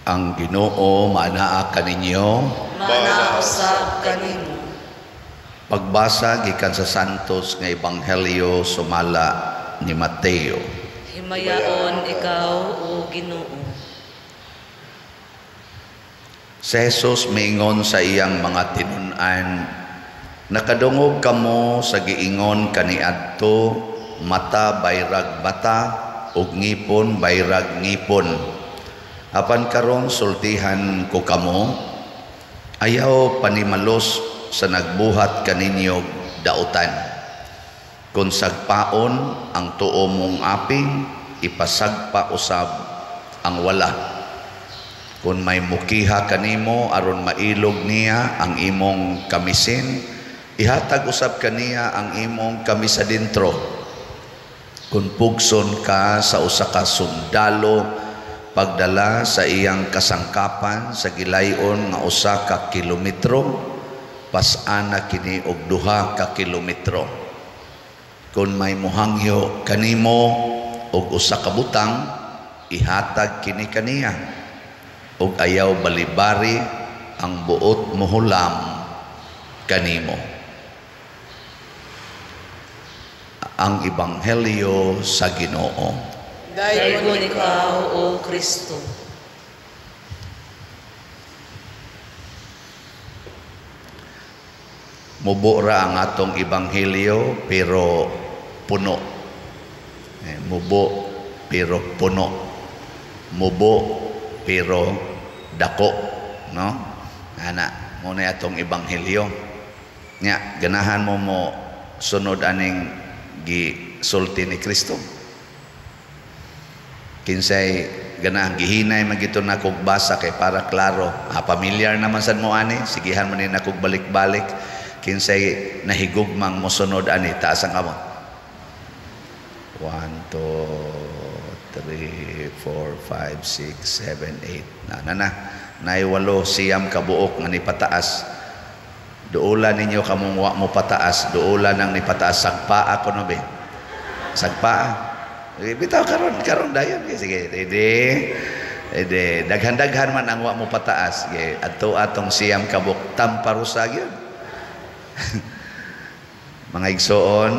Ang Ginoo manaa kaninyo. Manausab kanimo. Pagbasa gikan sa Santos nga Ebanghelyo sumala ni Mateo. Himayaon ikaw o Ginoo. Si Jesus miingon sa iyang mga tinun-an, nakadungog kamo sa giingon kaniadto, mata bayrag mata ug ngipon bayrag ngipon. Apan karon sultihan ko kamo, ayaw panimalos sa nagbuhat kaninyo dautan. Kung sagpaon ang tuo mong aping, ipasagpa usab ang wala. Kung may mukiha kanimo aron mailog niya ang imong kamisin, ihatag usab kaniya ang imong kamisadintro. Kung pugson ka sa usa ka sundalo, pagdala sa iyang kasangkapan sa gilayon nga usa ka kilometro, pas-ana kini og 2 ka kilometro. Kung may muhangyo kanimo og usa ka butang, ihatag kini kaniya. Og ayaw balibari ang buot mohulam kanimo. Ang Ebanghelyo sa Ginoo. Dayon ikaw o Kristo. Mubo ra ang atong Ebanghelyo pero puno. Mubo pero puno. Mubo pero dako, no? Ana, mo na atong Ebanghelyo. Nya ganahan mo sunod aning gisulti ni Kristo. Kinsay ganang gihinay magito na kog basa kay para klaro. Pamilyar naman sad mo ani, sigihan man ni na kog balik-balik. Kinsay nahigugmang mosunod ani, taas ang kamot. 1, 2, 3, 4, 5, 6, 7, 8. Nay 8 siyam kabuok nga ni pataas. Duulan ninyo kamong wa mo pataas, duulan nang ni pataas sagpaa ko no be. Sagpaa. Bitaw karon dayon sige ready daghan-daghan man ang wa mo pataas ge adto atong siyam kabuk tamparusag yun. Mga igsoon,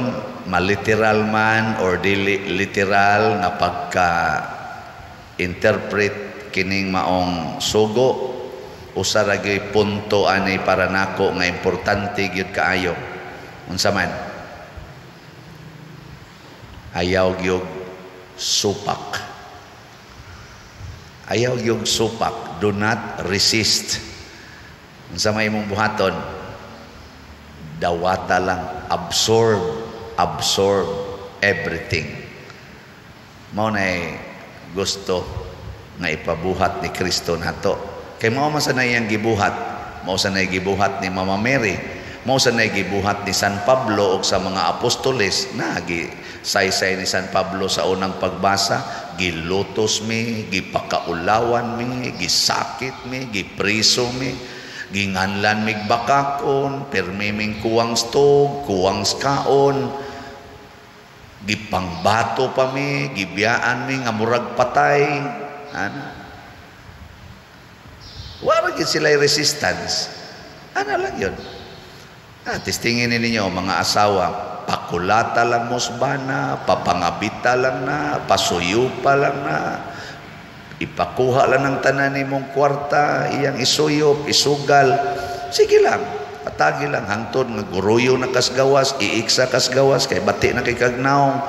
maliteral man or dili literal nga pagka interpret kining maong sugo, usa ra gyud punto ani para nako nga importante gyud kaayo. Unsa man? Ayaw gyud supak. Ayaw yung supak. Do not resist. Sa may mong buhaton, dawata lang. Absorb everything. Mao na gusto na ipabuhat ni Kristo nato. Kay mao man sa iyang gibuhat. Mao sa gibuhat ni Mama Mary. Mao sa gibuhat ni San Pablo o sa mga apostoles. Saysay ni San Pablo sa unang pagbasa, gilutos mi, gipakaulawan mi, gisakit mi, gipriso mi, ginganlan mi bakakon, permiming kuwang stog, kuwang skaon, gipangbato pa mi, gibiyaan mi nga murag patay. Wala gid sila resistance. Ano lang yun? Testingin ninyo mga asawa, pakulata lang mosbana, papangabita lang na, pasuyupa lang na, ipakuha lang ng tanan mong kwarta, iyang isuyop, isugal, sige lang, patagi lang, hangtod, guruyo na kasgawas, iiksa kasgawas, kay bati na kay kagnaong,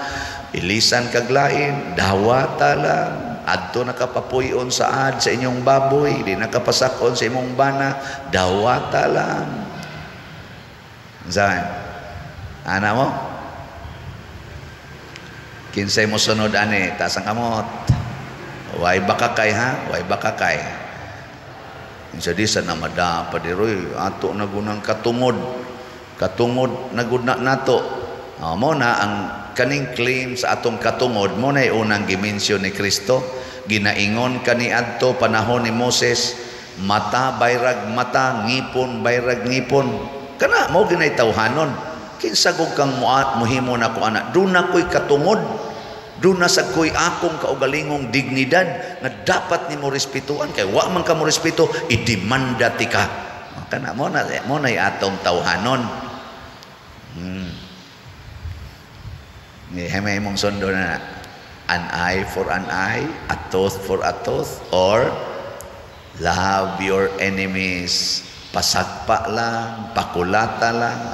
ilisan kaglain, dawata lang, adto nakapapuyon sa sa inyong baboy, di nakapasakon sa imong bana, dawata lang. Saan? Anak mo? Kinsay mo sunod ani, taas ang kamot. Way bakakay ha? Way bakakay. Kinsa di sa namada padiroy, ato nagunang katungod. Katungod naguna nato. Mo na ang kaning claim sa atong katungod, mo na unang gimensyon ni Kristo. Ginaingon kaniadto panahon ni Moses, mata bayrag mata, ngipon bayrag ngipon. Kana mo ginay tawhanon. Kinsa gug kang muhimo na ko ana, do na koy katungod. Doon na sa ko'y akong kaugalingong dignidad nga dapat ni mo respetuan. Kaya wa man ka mo respeto, idemanda ti ka. Kana mo na atong tawhanon. May mong sundo na an eye for an eye, a tooth for a tooth, or love your enemies. Pasagpa lang, pakulata lang.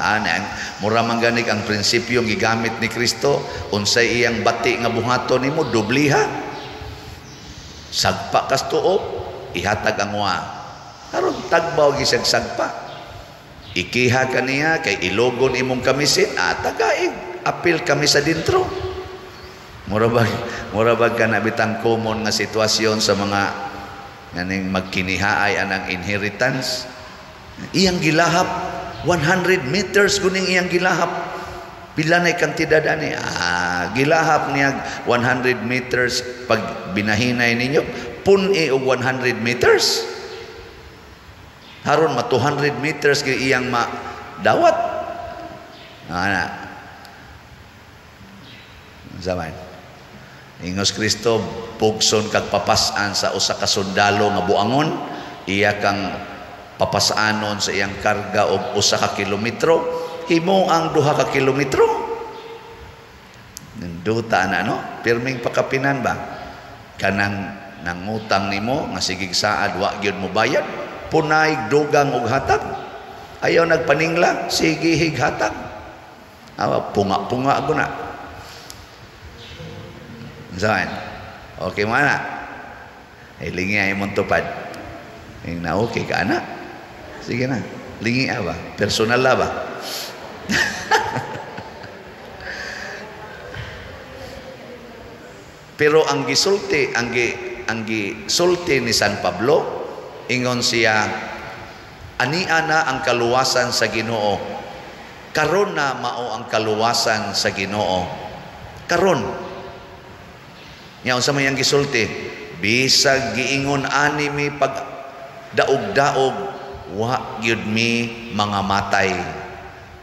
Mura man ganik ang prinsipyo gigamit ni Kristo. Unsay iyang bati nga buhaton nimo, dubliha. Sagpa kas tuop, ihatag ang wa. Aron tagbaw gisag sagpa. Ikiha kaniya kay ilogon imong kamisin, tagaig. Apil kami sa dintro. Murabag ka na bitang common nga sitwasyon sa mga nganing magkinihaay anang inheritance. Iyang gilahap 100 meters kuning iyang gilahap. Pila na kantidad ani? Gilahap niya 100 meters pag binahinay ninyo pun-i og 100 meters. Haron ma 200 meters kay iyang madawat. Zaman. Ingos Kristo pugson kag papasan sa usa ka sundalo nga buangon, iya kang papasanon sa iyang karga og usa ka kilometro, himo ang 2 ka kilometro. Ninduta na no, pirming pakapinan ba? Kanang nangutang nimo nga sigig saad wa gyud mo bayad, punay dugang og hatag. Ayaw nagpaningla, sige highatag. Punga-punga guna. Saan? Okay mana? Lingi ay mong tupad. Yung na okay ka anak. Sige na. Lingi ba? Personal ba? Pero ang gisulti, ang gisulti ni San Pablo, ingon siya, ania na ang kaluwasan sa Ginoo. Karon na mao ang kaluwasan sa Ginoo. Karon. Nya unsa may ang gisulti? Bisag giingon ani mi pag daog-daog, wa gyud mi mga matay.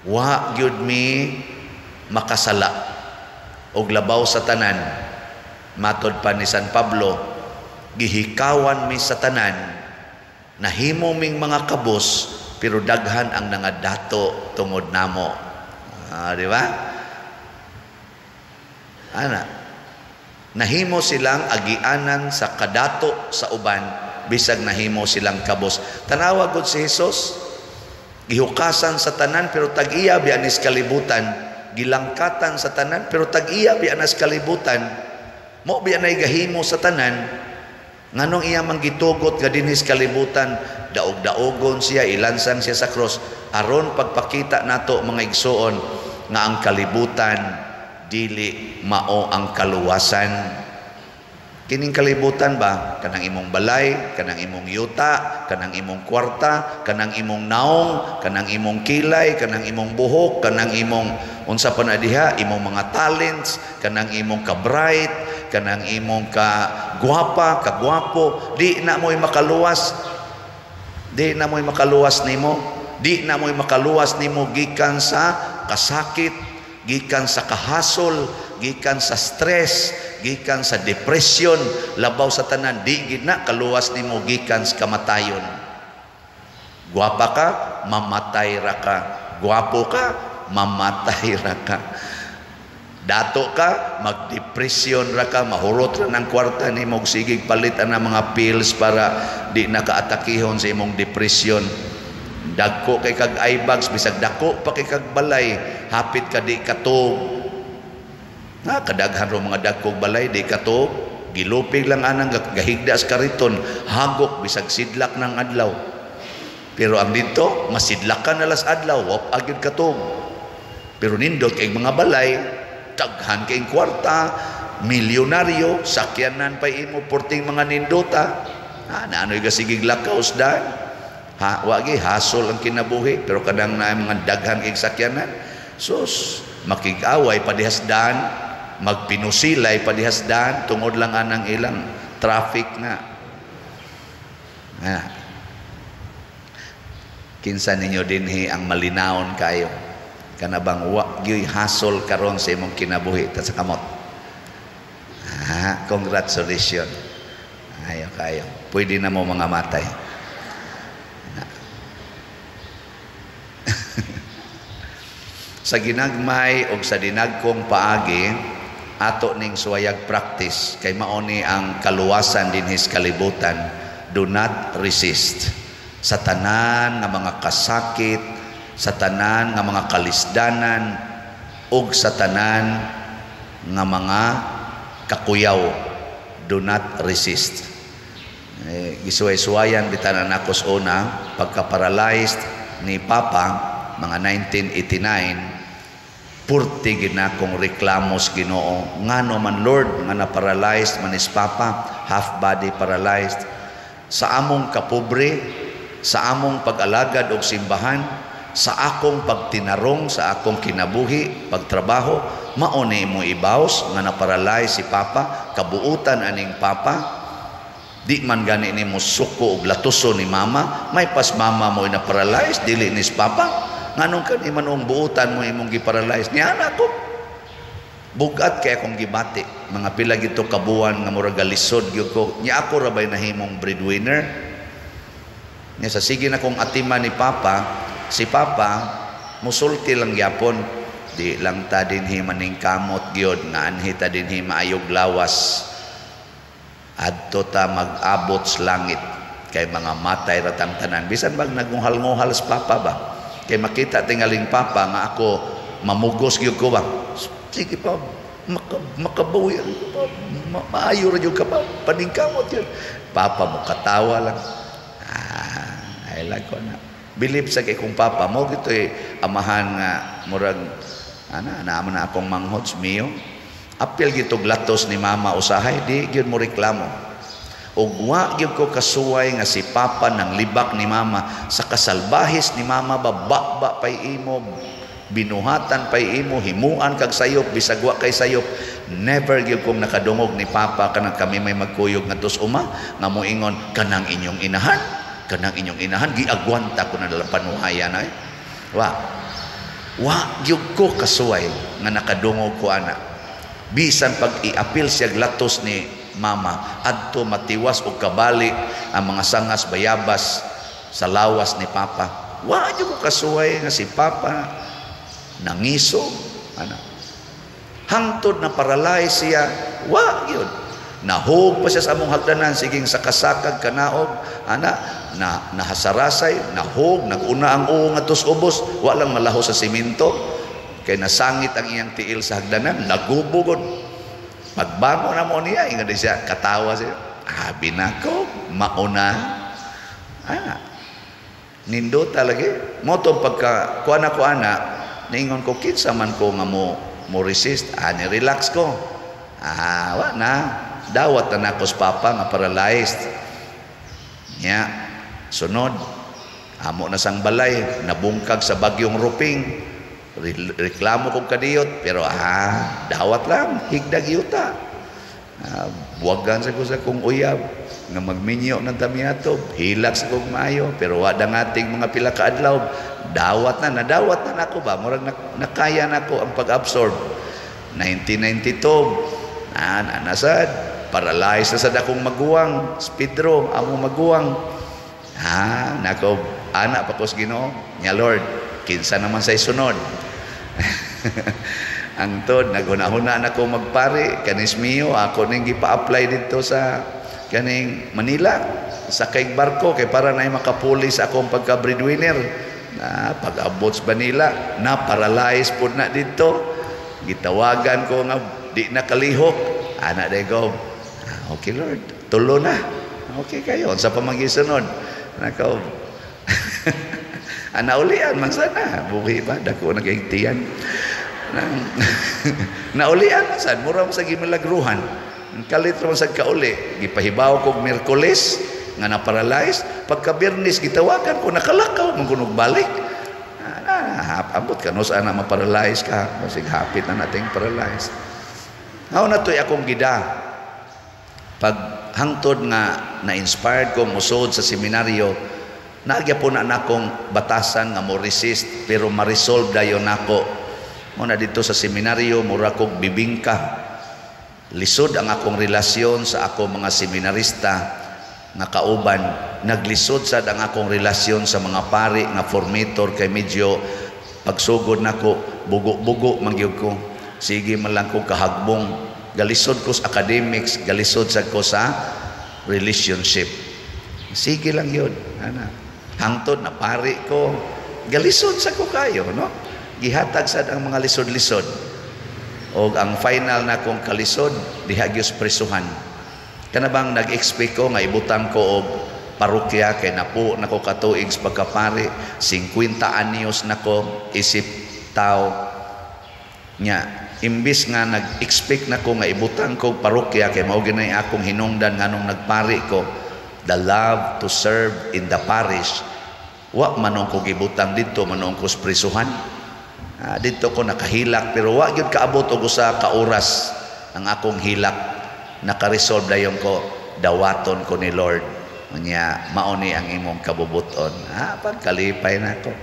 Wa gyud mi makasala og labaw sa tanan. Matod pa ni San Pablo, gihikawan mi sa tanan, nahimo ming mga kabos, pero daghan ang nangadato tungod namo. Di ba? Nahimo silang agianan sa kadato sa uban, bisag nahimo silang kabos. Tanawa gud si Jesus, gihukasan sa tanan pero tag-iya bianis kalibutan, gilangkatan sa tanan pero tag-iya bianas kalibutan. Mo bianay gahimo sa tanan, nganong iya manggitugot ga dinhis kalibutan, daog-daogon siya, ilansang siya sa cross aron pagpakita nato mga igsoon nga ang kalibutan dili mao ang kaluwasan. Kining kalibutan ba? Kanang imong balay, kanang imong yuta, kanang imong kwarta, kanang imong naong, kanang imong kilay, kanang imong buhok, kanang imong unsa pa na diha, imong mga talents, kanang imong ka-bright, kanang imong ka-gwapa, ka-gwapo, di na mo'y makaluwas. Di na mo'y makaluwas nimo. Di na mo'y makaluwas nimo gikan sa kasakit, gikan sa kahasol, gikan sa stress, gikan sa depression, labaw sa tanan, di gid na kaluwas nimo gikan sa kamatayon. Gwapa ka, mamatay ra ka. Gwapo ka, mamatay ra ka. Dato ka, magdepresyon ra ka, mahurot ra ng kwarta nimo, sigig palit ang mga pills para di nakaatakihon sa imong depression. Dagko kay kag eye bags, bisag dako pa kay kag balay, hapit ka di katog. Kadaghan ro mga dagkog balay di katog, gilupig lang anang gahigda sa kariton, hagok bisag sidlak ng adlaw. Pero ang dito, masidlakan alas adlaw, wap agid katog. Pero nindot kay mga balay, daghan kay kwarta, milyonaryo, sakyanan pa imo porting mga nindota. Naanoy ka sigig lakaw usdan. Wagi hasol ang kinabuhi, pero kadang na mga daghan kay sakyanan. Sus, makig-away padihasdan, magpinusilay padihasdan, tungod lang anang ilang traffic na. Kinsa ninyo dinhi ang malinawon kayo, kanabang wa gyud hasol karon sa imong kinabuhi ta sa kamot. Congratulations. Ayo kayo. Pwede na mo mga matay. Sa ginagmay o sa dinagkong paagi, ato ning suwayag practice kay mauni ang kaluwasan dinhis kalibutan. Do not resist. Sa tanan nga mga kasakit, sa tanan nga mga kalisdanan, ug sa tanan nga mga kakuyaw, do not resist. Gisuway-suwayan bitanan ako sa una, pagka-paralyzed ni Papa, mga 1989, purti ginakong reklamos Ginoo. Ngano man Lord, nga na-paralyzed man is Papa, half body paralyzed. Sa among kapobre, sa among pag-alagad og simbahan, sa akong pagtinarong, sa akong kinabuhi, pagtrabaho, mauni mo ibaws nga na-paralyze si Papa, kabuutan aning Papa. Di man gani ni mo suko og latuso ni Mama, may pas Mama mo na-paralyze, dili ni Papa. Nganong kani manong buutan mo imong gi-paralyze ni anak ko. Bugat kay akong gibati, mga pila gito kabuan nga murag galisod gyud ko. Nya ako ra bay nahimong breadwinner. Nya sa sige na kong atima ni Papa, si Papa musulti lang gyapon, di lang ta dinhi maning kamot gyud nga anhi ta dinhi maayog lawas. Adto ta mag-abot sa langit kay mga matay ratang tanan. Bisan bag nagunghal-nguhal sa Papa ba? Kay makita tingaling Papa nga ako mamugos gyud ko ba? Sige pa, makabuhi pa, maayo ra gyud ka pa, paningkamot yun. Papa mo katawa lang. Ay lang ko na. Believe sa kay kong Papa mo gito amahan nga murag naman na akong manghots miyo. Apil gitog latos ni Mama usahay, di gyud mo reklamo. Ug wa gyud ko kasuway nga si Papa nang libak ni Mama sa kasalbahis ni Mama, bababa pay imo, binuhatan pay imo, himuan kag sayop, bisag wa kay sayop. Never gyud kong nakadungog ni Papa kanang kami may magkuyog ngadtos uma nga moingon kanang inyong inahan, kanang inyong inahan giagwanta ko na dalang panuhayan ay. Wa gyud ko kasuway nga nakadungog ko ana. Bisan pag iapil siya glatos ni Mama, adto matiwas o kabali ang mga sangas bayabas sa lawas ni Papa. Wa gyud ko kasuway nga si Papa nangiso hangtod na paralyze siya. Wa gyud. Nahog pa siya sa among hagdanan, siging sa kasakag kanaog na nahasarasay, nahog, naguna ang uong atos ubos, wa lang malaho sa simento. Kay nasangit ang iyang tiil sa hagdanan, nagubugod. Pagbango na mo niya, ingat siya, katawa siya. Binako, mauna. Nindo talaga. Mo itong pagka, kuha na ko ana, naingon ko, kinsa man ko nga mo resist, ni-relax ko. Wa na. Dawat na ako sa Papa, nga paralyzed. Sunod, amo na sang balay, nabungkag sa bagyong ruping. Reklamo kong kadiyot, pero dawat lang, higdag yuta. Buwagan sa ko sa kong uyab, nga magminyo ng tamiato, hilak sa kong maayo, pero wadang ating mga pila kaadlaw, nadawat na ako ba? Murag nakaya na ako ang pag-absorb. 1992, nasad, paralyzed na sad akong maguwang, Pedro, amo maguwang. Nako, anak pa ko sa Ginoo, nya Lord, kinsa naman sa isunod. Ang tod, naghuna-huna na ko magpari, kanis miyo, ako ning gipa-apply dito sa kaning Manila, sa kay barko, kay para na makapuli sa akong pagka-breadwinner. Pag-abot sa Manila, na-paralyze po na dito. Gitawagan ko nga, di nakalihok. Anak de ko, okay Lord, tulo na. Okay kayo, sa pamagisunod. Nako, naulian man sana, buhi ba? Dako nagigtiyan. Naulian man sana, mura mo sa gimilagruhan. Kalit mo sa kauli, gipahibaw ko Miyerkules, nga na-paralyze. Pagka Biyernes, gitawagan ko, nakalakaw, magkunog balik. Abot ka, no, sana ma-paralyze ka. Masig hapit na nating paralyze. Ngaw na to'y akong gida. Pag hangtod nga na-inspired ko, musod sa seminaryo, nagya po na akong batasan nga mo resist, pero ma-resolve dayon ako. Muna dito sa seminaryo, mura kong bibingka. Lisod ang akong relasyon sa ako mga seminarista nga kauban. Naglisod sad ang akong relasyon sa mga pari nga formator kay medyo pagsugod nako bugo-bugo mangyud ko. Sige man lang ko kahagbong. Galisod ko sa academics, galisod sad ko sa relationship. Sige lang yun. Hangtod na pari ko, galisod sa ko kayo, no? Gihatag sad ang mga lisod-lisod. O ang final na kong kalisod, dihagyos presuhan. Kanabang nag-expect ko nga ibutang ko og parokya kay napo nako katuig sa pagkapari, 50 anyos nako isip tao nya. Imbis nga nag-expect nako nga ibutang ko parokya kay mao ginay akong hinungdan nganong nagpari ko, the love to serve in the parish. Wa manong ko gibutang dito, manong ko sa prisuhan. Dito ko nakahilak, pero wa gyud kaabot og usa ka oras ang akong hilak. Naka-resolve dayon ko, dawaton ko ni Lord. Unya mao ni ang imong kabubuton. Pagkalipay nako.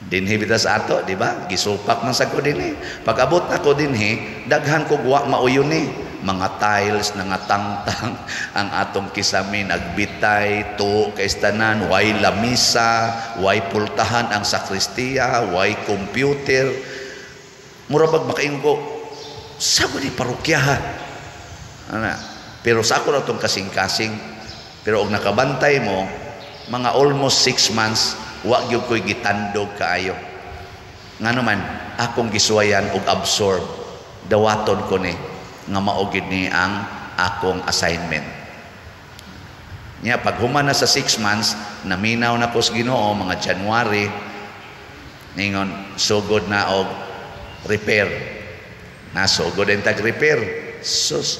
Dinhi bitas ato, di ba? Gisupak man sa ko dinhi. Pag-abot nako dinhi, daghan ko wa mauyon ni. Mga tiles na nga tangtang ang atong kisami nagbitay to kay tanan, way lamisa, way pultahan ang sakristiya, way computer. Mura bag makaingon ko, sago ni parokyahan. Pero sa ako na itong kasing-kasing, pero og nakabantay mo, mga almost 6 months, wa gyud ko'y gitandog kaayo. Nga naman, akong gisuwayan og absorb, dawaton ko ni, nga maugid ni ang akong assignment. Nya pag human na sa 6 months, naminaw na ko sa Ginoo mga January, ningon sugod na og repair. Nasugod din tag-repair. Sus,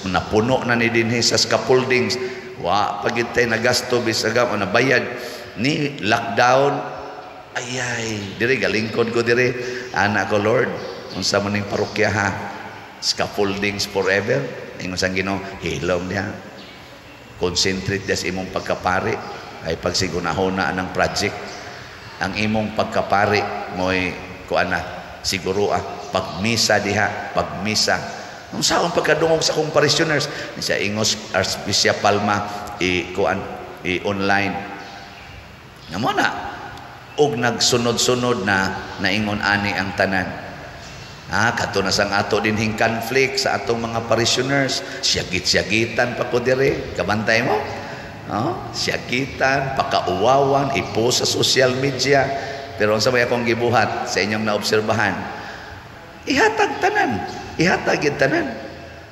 napuno na ni dinhi sa scaffoldings. Wa pagitay nagasto bisagam o nabayad ni lockdown. Ayay, diri galingkod ko diri. Anak ko Lord, unsa man ning parokya ha? Scaffoldings forever. Ingon sang Ginoo, hilom niya. Concentrate sa imong pagkapari. Ay pagsigunahon na ang project. Ang imong pagkapari mo'y kuana siguro pagmisa diha, pagmisa. Ang saon pagkadungog sa akong parishioners ni sa Ingos Archbishop Palma online. Namo na og nagsunod-sunod na naingon ani ang tanan. Kato na sang ato dinhing conflict sa atong mga parishioners, siyagit-siyagitan pa ko dire, kabantay mo? Siyagitan, pakauwawan, ipost sa social media. Pero sa may akong gibuhat sa inyong naobserbahan, ihatag tanan, ihatag yung tanan.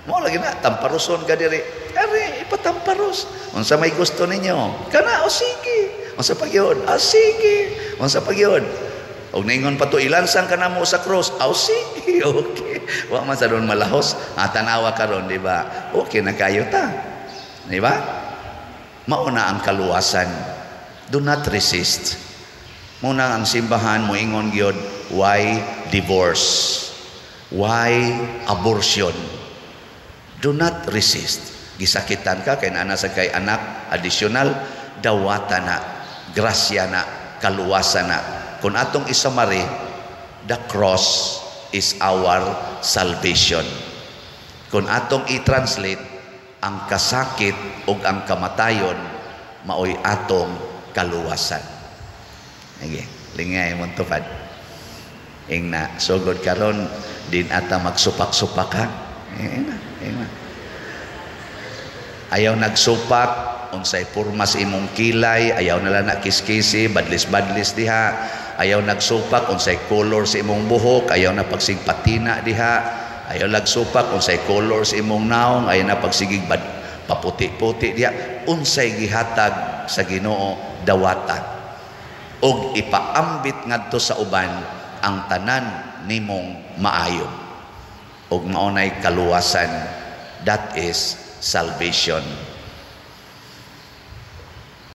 Mo lagi na tamparuson ka dire. Ari ipatamparos. Unsa may gusto ninyo? Kana o sige. Unsa pagyod? Sige. Unsa pagyod? Og ningon pa to ilansang ka na mo sa cross. Sige. Okay. Wa man sa doon malahos. Tanawa karon, di ba? Okay na kayo ta. Di ba? Mauna ang kaluwasan. Do not resist. Muna ang simbahan mo ingon gyud, why divorce? Why abortion? Do not resist. Gisakitan ka kay ana sa kay anak, additional dawata na, grasya na, kaluwasan na. Kung atong isamari, the cross is our salvation. Kung atong i-translate, ang kasakit o ang kamatayon maoy atong kaluwasan. Okay, lingay mong tupad. Ingna, sugod karon din ata magsupak-supak ha. Ayaw nagsupak, unsay purmas imong kilay, ayaw nala na kiskisi, badlis-badlis diha. Ayaw nagsupak, unsay color sa imong buhok, ayaw na pagsigpatina diha. Ayaw nagsupak, unsay color sa imong naong, ayaw na pagsigig paputi-puti diha. Unsay gihatag sa Ginoo dawatan. Og ipaambit ngadto sa uban ang tanan nimong maayo. Og maunay kaluwasan, that is salvation.